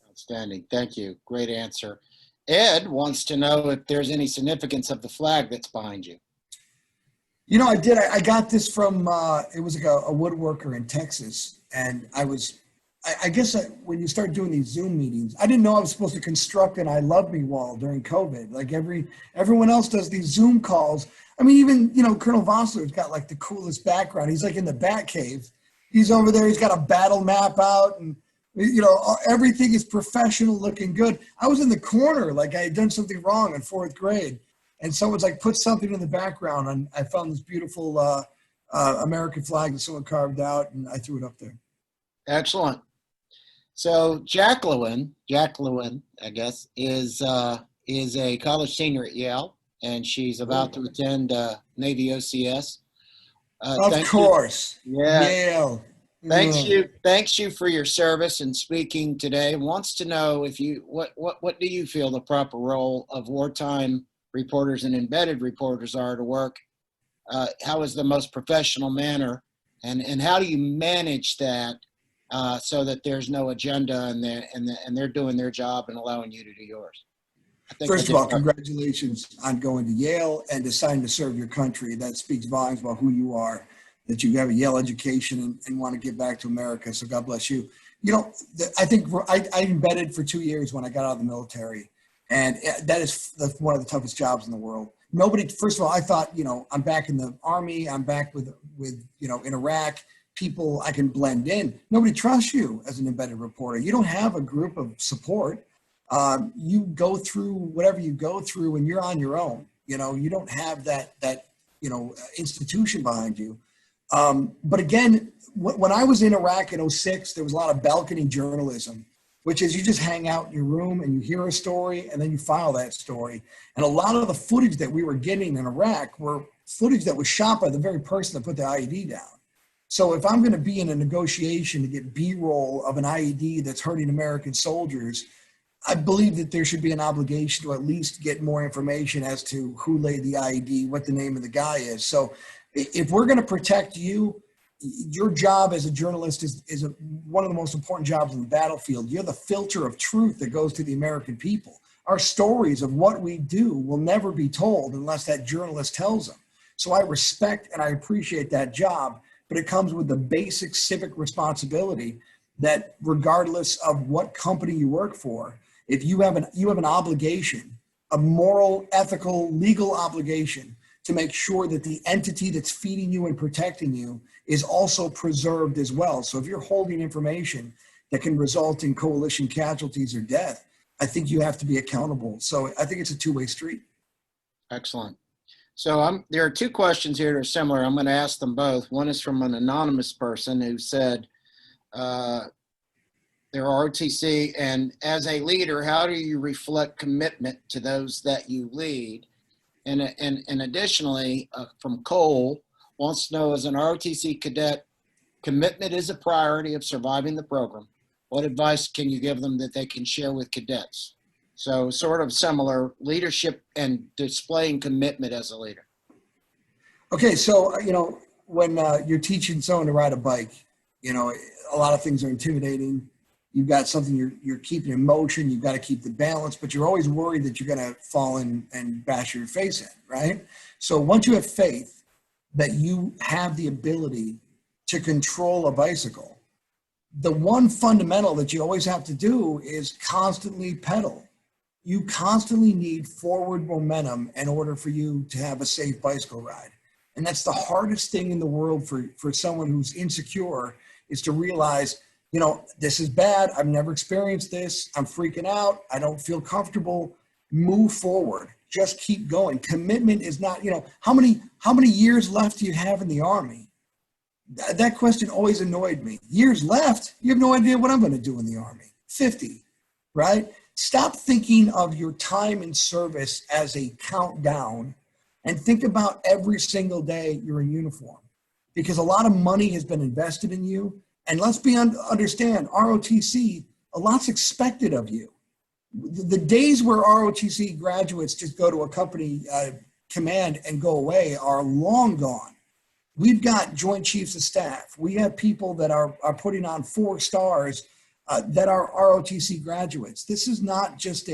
Outstanding. Thank you. Great answer. Ed wants to know if there's any significance of the flag that's behind you. You know, I did. I got this from, it was like a woodworker in Texas. And I guess when you start doing these Zoom meetings, I didn't know I was supposed to construct an I love me wall during COVID. Like everyone else does these Zoom calls. I mean, even, you know, Colonel Vossler's got like the coolest background. He's like in the Bat Cave. He's over there. He's got a battle map out, and, you know, everything is professional, looking good. I was in the corner, like I had done something wrong in 4th grade. And someone's like, put something in the background. And I found this beautiful American flag that someone carved out, and I threw it up there. Excellent. So Jacqueline, I guess, is a college senior at Yale, and she's about to attend Navy OCS. Of course. Yeah. Yale. Thanks you for your service and speaking today. Wants to know if you what do you feel the proper role of wartime reporters and embedded reporters are to work? How is the most professional manner, and how do you manage that so that there's no agenda and they're doing their job and allowing you to do yours? First of all, congratulations on going to Yale and deciding to serve your country. That speaks volumes about who you are, that you have a Yale education and want to give back to America. So God bless you. You know, I think I embedded for 2 years when I got out of the military. And that is one of the toughest jobs in the world. Nobody, first of all, I thought, you know, I'm back in the Army. I'm back with you know, in Iraq. People, I can blend in. Nobody trusts you as an embedded reporter. You don't have a group of support. You go through whatever you go through and you're on your own. You know, you don't have that you know, institution behind you. But again, when I was in Iraq in 06, there was a lot of balcony journalism, which is you just hang out in your room and you hear a story and then you file that story. And a lot of the footage that we were getting in Iraq were footage that was shot by the very person that put the IED down. So if I'm going to be in a negotiation to get B-roll of an IED that's hurting American soldiers, I believe that there should be an obligation to at least get more information as to who laid the IED, what the name of the guy is. So if we're going to protect you, your job as a journalist is one of the most important jobs on the battlefield. You're the filter of truth that goes to the American people. Our stories of what we do will never be told unless that journalist tells them. So I respect and I appreciate that job, but it comes with the basic civic responsibility that regardless of what company you work for, if you have an obligation, a moral, ethical, legal obligation to make sure that the entity that's feeding you and protecting you is also preserved as well. So if you're holding information that can result in coalition casualties or death, I think you have to be accountable. So I think it's a two-way street. Excellent. So there are two questions here that are similar. I'm going to ask them both. One is from an anonymous person who said, they're ROTC, and as a leader, how do you reflect commitment to those that you lead? And additionally, from Cole, wants to know, as an ROTC cadet, commitment is a priority of surviving the program. What advice can you give them that they can share with cadets? So sort of similar leadership and displaying commitment as a leader. Okay, so, when you're teaching someone to ride a bike, a lot of things are intimidating. You've got something you're keeping in motion. You've got to keep the balance, but you're always worried that you're going to fall in and bash your face in, right? So once you have faith that you have the ability to control a bicycle, the one fundamental that you always have to do is constantly pedal. You constantly need forward momentum in order for you to have a safe bicycle ride. And that's the hardest thing in the world for someone who's insecure, is to realize, this is bad. I've never experienced this. I'm freaking out. I don't feel comfortable. Move forward. Just keep going. Commitment is not, how many years left do you have in the Army? That question always annoyed me. Years left? You have no idea what I'm going to do in the Army. 50, right? Stop thinking of your time in service as a countdown and think about every single day you're in uniform, because a lot of money has been invested in you. And let's understand, ROTC, a lot's expected of you. The days where ROTC graduates just go to a company command and go away are long gone. We've got Joint Chiefs of Staff. We have people that are putting on 4 stars that are ROTC graduates. This is not just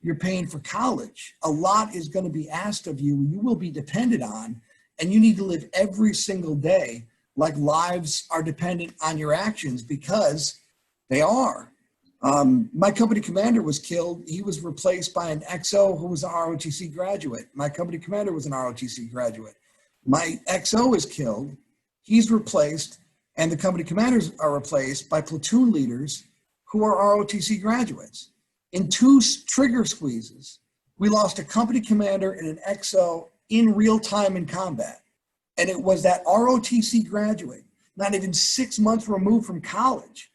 you're paying for college. A lot is going to be asked of you. You will be depended on, and you need to live every single day like lives are dependent on your actions, because they are. My company commander was killed. He was replaced by an XO who was an ROTC graduate. My company commander was an ROTC graduate. My XO is killed. He's replaced, and the company commanders are replaced by platoon leaders who are ROTC graduates. In 2 trigger squeezes, we lost a company commander and an XO in real time in combat. And it was that ROTC graduate, not even 6 months removed from college,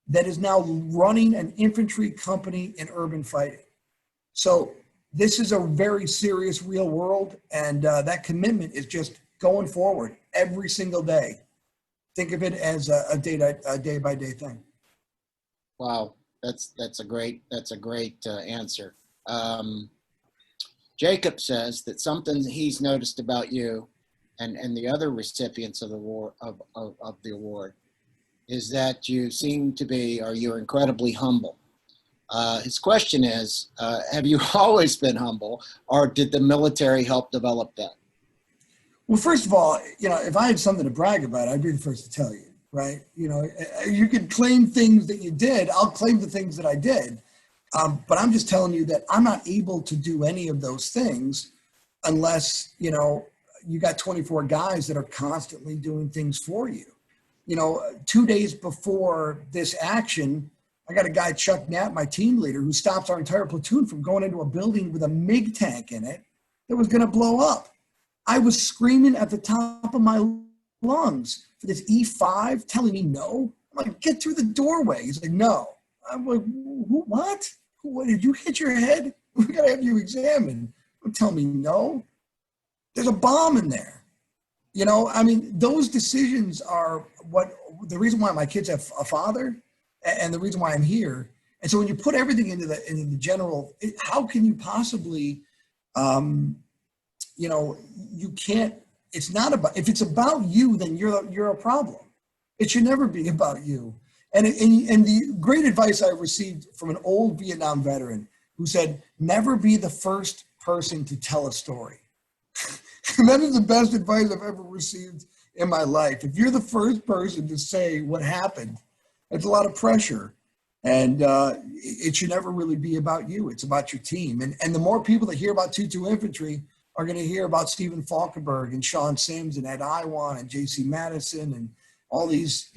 that is now running an infantry company in urban fighting. So this is a very serious real world, and that commitment is just going forward every single day. Think of it as a day by day thing. Wow, that's a great answer. Jacob says that something he's noticed about you and the other recipients of the award is that you seem to be, or you're incredibly humble. His question is, have you always been humble, or did the military help develop that? Well, first of all, if I had something to brag about, I'd be the first to tell you, right? You could claim things that you did. I'll claim the things that I did. But I'm just telling you that I'm not able to do any of those things unless, you got 24 guys that are constantly doing things for you. 2 days before this action, I got a guy, Chuck Knapp, my team leader, who stops our entire platoon from going into a building with a MiG tank in it that was going to blow up. I was screaming at the top of my lungs for this E5 telling me no. I'm like, get through the doorway. He's like, no. I'm like, what? Did you hit your head? We got to have you examined. Don't tell me no. There's a bomb in there. Those decisions are the reason why my kids have a father and the reason why I'm here. And so when you put everything into the general, how can you possibly, you can't, it's not about, if it's about you, then you're a problem. It should never be about you. And the great advice I received from an old Vietnam veteran who said, never be the first person to tell a story. That is the best advice I've ever received in my life. If you're the first person to say what happened, it's a lot of pressure. And it should never really be about you. It's about your team. And the more people that hear about 2-2 Infantry are going to hear about Stephen Falkenberg and Sean Sims and Ed Iwan and J.C. Madison and all these,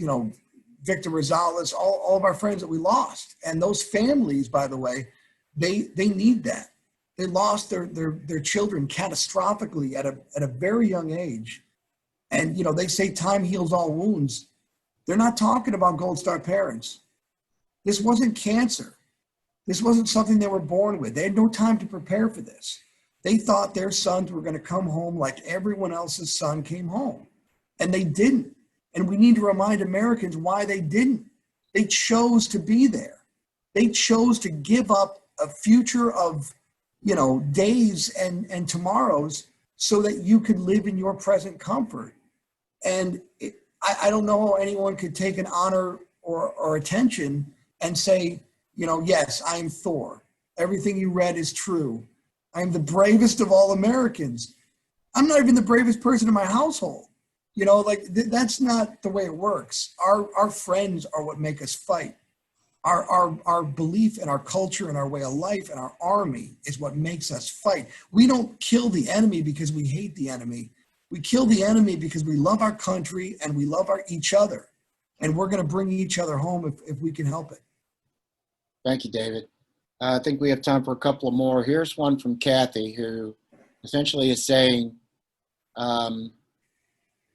Victor Rosales, all of our friends that we lost. And those families, by the way, they need that. They lost their children catastrophically at a very young age. And, they say time heals all wounds. They're not talking about Gold Star parents. This wasn't cancer. This wasn't something they were born with. They had no time to prepare for this. They thought their sons were going to come home like everyone else's son came home. And they didn't. And we need to remind Americans why they didn't. They chose to be there. They chose to give up a future of, days and tomorrows so that you could live in your present comfort. And I don't know how anyone could take an honor or attention and say, yes, I am Thor. Everything you read is true. I'm the bravest of all Americans. I'm not even the bravest person in my household. That's not the way it works. Our friends are what make us fight. Our belief in our culture and our way of life and our army is what makes us fight. We don't kill the enemy because we hate the enemy. We kill the enemy because we love our country and we love each other. And we're going to bring each other home if we can help it. Thank you, David. I think we have time for a couple of more. Here's one from Kathy, who essentially is saying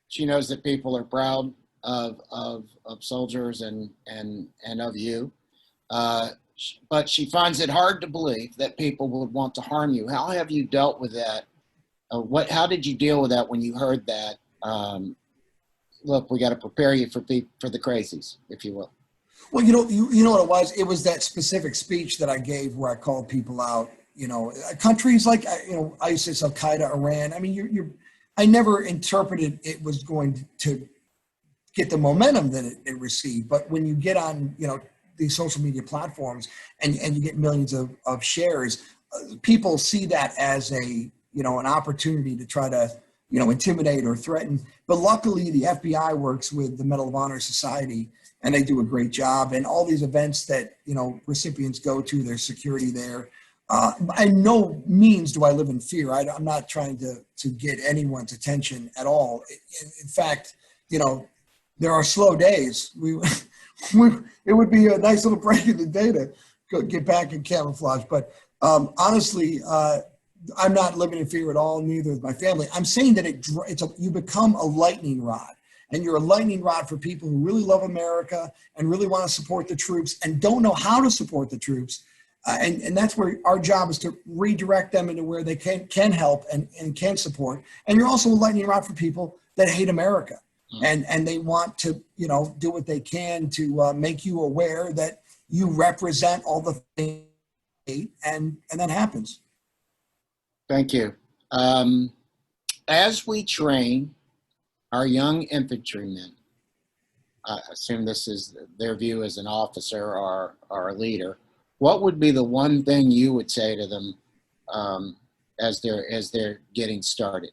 she knows that people are proud of soldiers and of you, but she finds it hard to believe that people would want to harm you. How have you dealt with that? How did you deal with that when you heard that? Look, we got to prepare you for the crazies, if you will. Well, you know what it was? It was that specific speech that I gave where I called people out. Countries like ISIS, Al Qaeda, Iran. I mean, I never interpreted it was going to get the momentum that it received. But when you get on, these social media platforms and you get millions of shares, people see that as an opportunity to try to, intimidate or threaten. But luckily, the FBI works with the Medal of Honor Society, and they do a great job. And all these events that, recipients go to, there's security there. By no means do I live in fear. I'm not trying to get anyone's attention at all. In fact, there are slow days. It would be a nice little break in the day to get back in camouflage. But honestly, I'm not living in fear at all, neither is my family. I'm saying that you become a lightning rod. And you're a lightning rod for people who really love America and really want to support the troops and don't know how to support the troops. And that's where our job is to redirect them into where they can help and can support. And you're also a lightning rod for people that hate America. And they want to, do what they can to make you aware that you represent all the things and that happens. Thank you. As we train our young infantrymen, I assume this is their view as an officer or a leader, what would be the one thing you would say to them as they're getting started?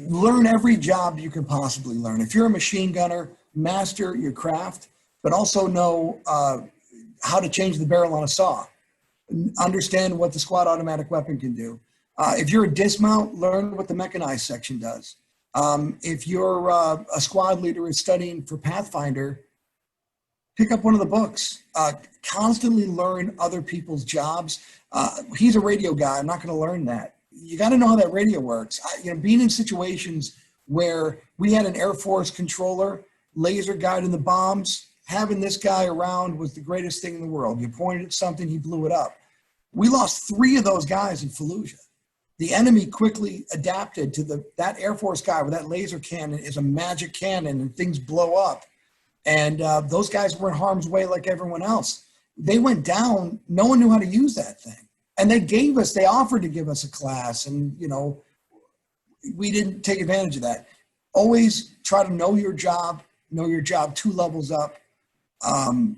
Learn every job you can possibly learn. If you're a machine gunner, master your craft, but also know how to change the barrel on a saw. Understand what the squad automatic weapon can do. If you're a dismount, learn what the mechanized section does. If you're a squad leader and studying for Pathfinder, pick up one of the books. Constantly learn other people's jobs. He's a radio guy. I'm not going to learn that. You got to know how that radio works. Being in situations where we had an Air Force controller, laser guiding the bombs, having this guy around was the greatest thing in the world. You pointed at something, he blew it up. We lost 3 of those guys in Fallujah. The enemy quickly adapted to that Air Force guy with that laser cannon is a magic cannon and things blow up. And those guys were in harm's way like everyone else. They went down. No one knew how to use that thing. And they offered to give us a class, and, we didn't take advantage of that. Always try to know your job 2 levels up.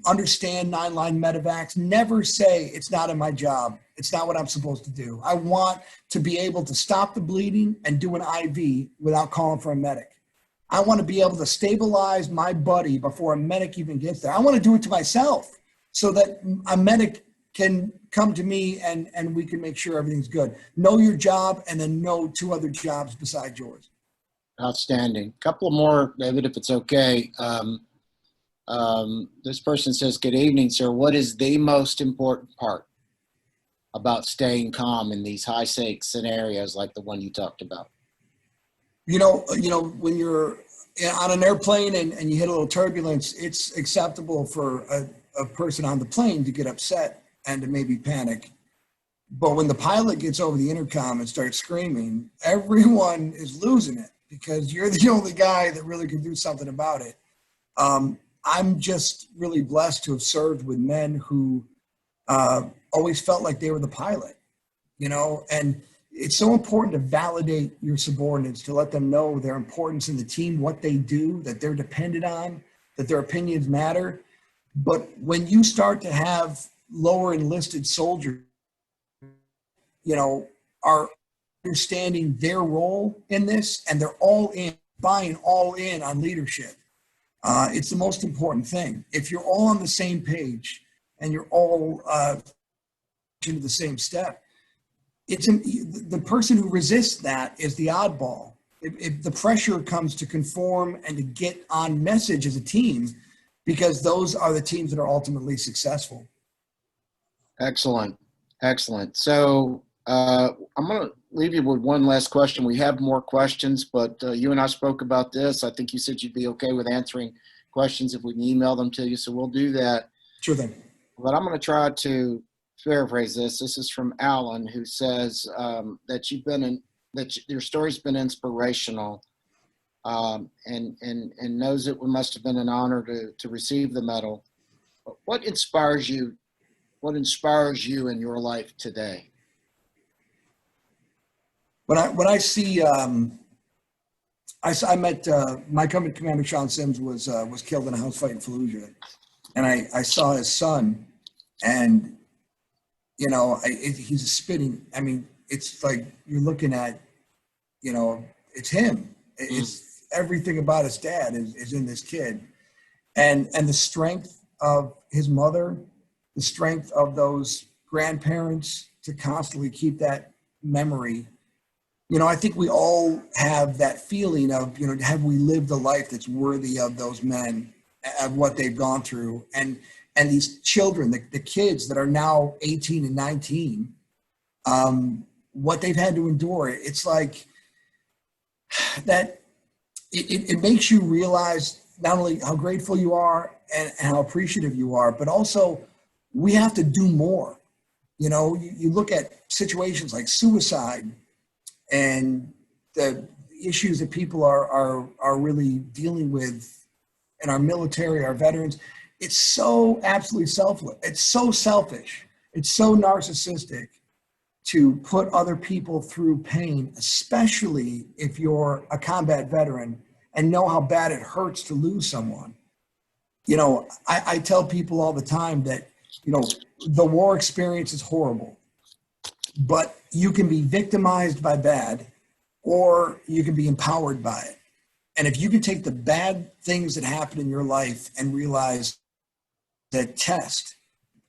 Understand 9-line medevacs. Never say it's not in my job. It's not what I'm supposed to do. I want to be able to stop the bleeding and do an IV without calling for a medic. I want to be able to stabilize my buddy before a medic even gets there. I want to do it to myself so that a medic can come to me and we can make sure everything's good. Know your job and then know 2 other jobs besides yours. Outstanding. Couple more, David, if it's okay. This person says, good evening, sir. What is the most important part about staying calm in these high stakes scenarios like the one you talked about? When you're on an airplane and you hit a little turbulence, it's acceptable for a person on the plane to get upset and to maybe panic. But when the pilot gets over the intercom and starts screaming, everyone is losing it because you're the only guy that really can do something about it. I'm just really blessed to have served with men who always felt like they were the pilot, and it's so important to validate your subordinates, to let them know their importance in the team, what they do, that they're dependent on, that their opinions matter. But when you start to have lower enlisted soldiers, are understanding their role in this, and they're all in, buying all in on leadership. It's the most important thing. If you're all on the same page and you're all into the same step, the person who resists that is the oddball. If the pressure comes to conform and to get on message as a team, because those are the teams that are ultimately successful. Excellent. So I'm going to leave you with one last question. We have more questions, but you and I spoke about this. I think you said you'd be okay with answering questions if we can email them to you, so we'll do that. Sure thing. But I'm going to try to paraphrase this. This is from Alan, who says that your story's been inspirational, and knows it must have been an honor to receive the medal. But what inspires you in your life today? When I see, I met my company commander Sean Sims was killed in a house fight in Fallujah, and I saw his son, and he's a spitting. I mean, it's like you're looking at, it's him. It's everything about his dad is in this kid, and the strength of his mother, the strength of those grandparents to constantly keep that memory. I think we all have that feeling of, have we lived a life that's worthy of those men, of what they've gone through, and these children, the kids that are now 18 and 19, what they've had to endure. It's like that. It makes you realize not only how grateful you are and how appreciative you are, but also we have to do more. You look at situations like suicide and the issues that people are really dealing with in our military, our veterans. It's so absolutely selfless. It's so selfish. It's so narcissistic to put other people through pain, especially if you're a combat veteran and know how bad it hurts to lose someone. I tell people all the time that, the war experience is horrible, but you can be victimized by bad, or you can be empowered by it. And if you can take the bad things that happen in your life and realize the test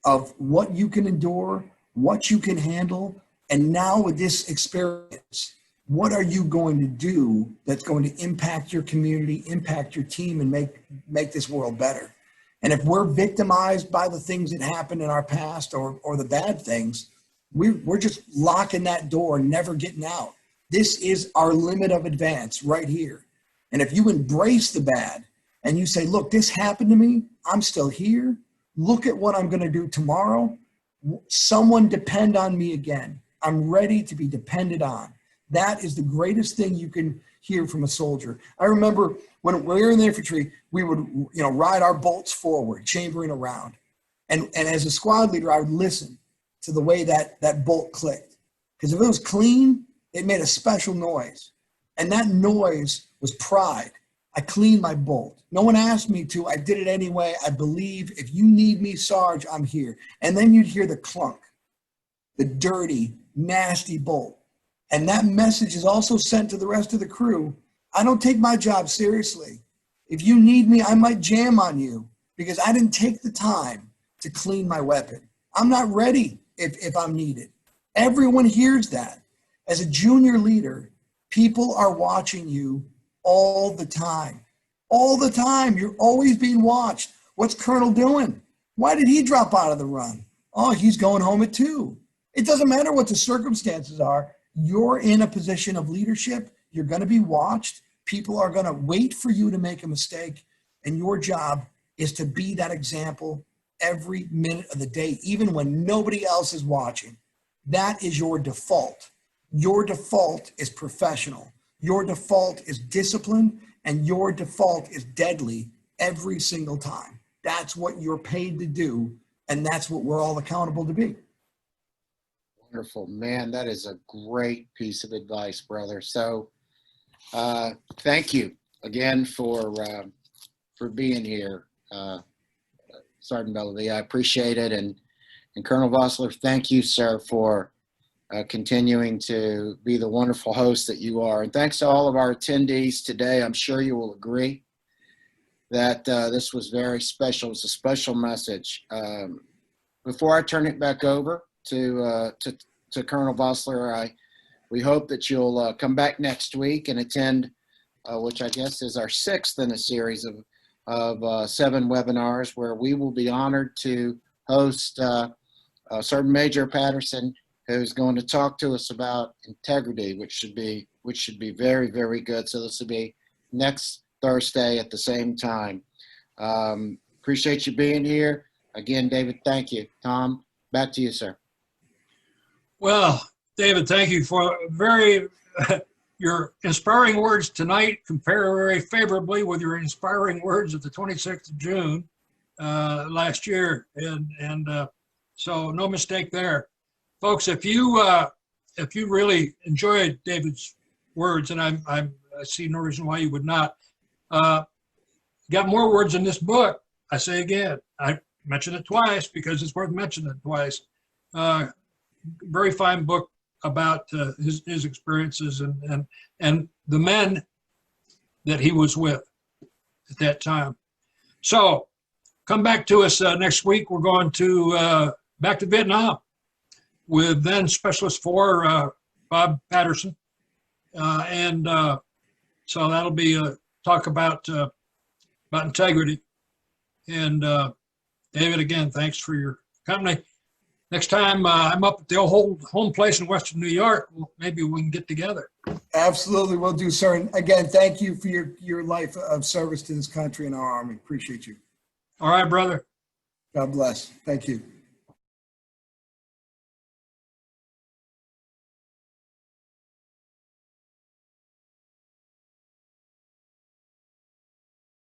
of what you can endure, what you can handle, and now with this experience, what are you going to do that's going to impact your community, impact your team, and make this world better? And if we're victimized by the things that happened in our past or the bad things, we're just locking that door, never getting out. This is our limit of advance right here. And if you embrace the bad and you say, look, this happened to me, I'm still here. Look at what I'm going to do tomorrow. Someone depend on me again. I'm ready to be depended on. That is the greatest thing you can hear from a soldier. I remember when we were in the infantry, we would, ride our bolts forward, chambering around. And as a squad leader, I would listen to the way that bolt clicked. Because if it was clean, it made a special noise. And that noise was pride. I cleaned my bolt. No one asked me to. I did it anyway. I believe if you need me, Sarge, I'm here. And then you'd hear the clunk, the dirty, nasty bolt. And that message is also sent to the rest of the crew. I don't take my job seriously. If you need me, I might jam on you because I didn't take the time to clean my weapon. I'm not ready if I'm needed. Everyone hears that. As a junior leader, people are watching you all the time. All the time. You're always being watched. What's Colonel doing? Why did he drop out of the run? Oh, he's going home at 2. It doesn't matter what the circumstances are. You're in a position of leadership. You're going to be watched. People are going to wait for you to make a mistake. And your job is to be that example every minute of the day, even when nobody else is watching. That is your default. Your default is professional. Your default is discipline, and your default is deadly every single time. That's what you're paid to do, and that's what we're all accountable to be. Wonderful, man. That is a great piece of advice, brother. So, thank you again for being here, Sergeant Bellavia. I appreciate it, and Colonel Vossler, thank you, sir, for continuing to be the wonderful host that you are. And thanks to all of our attendees today. I'm sure you will agree that this was very special. It's a special message. Before I turn it back over to Colonel Vossler, we hope that you'll come back next week and attend, which I guess is our 6th in a series of 7 webinars, where we will be honored to host Sergeant Major Patterson, who's going to talk to us about integrity, which should be very, very good. So this will be next Thursday at the same time. Appreciate you being here. Again, David, thank you. Tom, back to you, sir. Well, David, thank you for your inspiring words tonight compare very favorably with your inspiring words of the 26th of June last year. And so no mistake there. Folks, if you really enjoyed David's words, and I see no reason why you would not, got more words in this book. I say again, I mentioned it twice because it's worth mentioning it twice. Very fine book about his experiences and the men that he was with at that time. So come back to us next week. We're going to back to Vietnam with then Specialist 4 Bob Patterson, and so that'll be a talk about integrity. And David, again, thanks for your company. Next time I'm up at the old home place in Western New York, maybe we can get together. Absolutely, will do, sir. And again, thank you for your life of service to this country and our Army. Appreciate you. All right, brother. God bless. Thank you.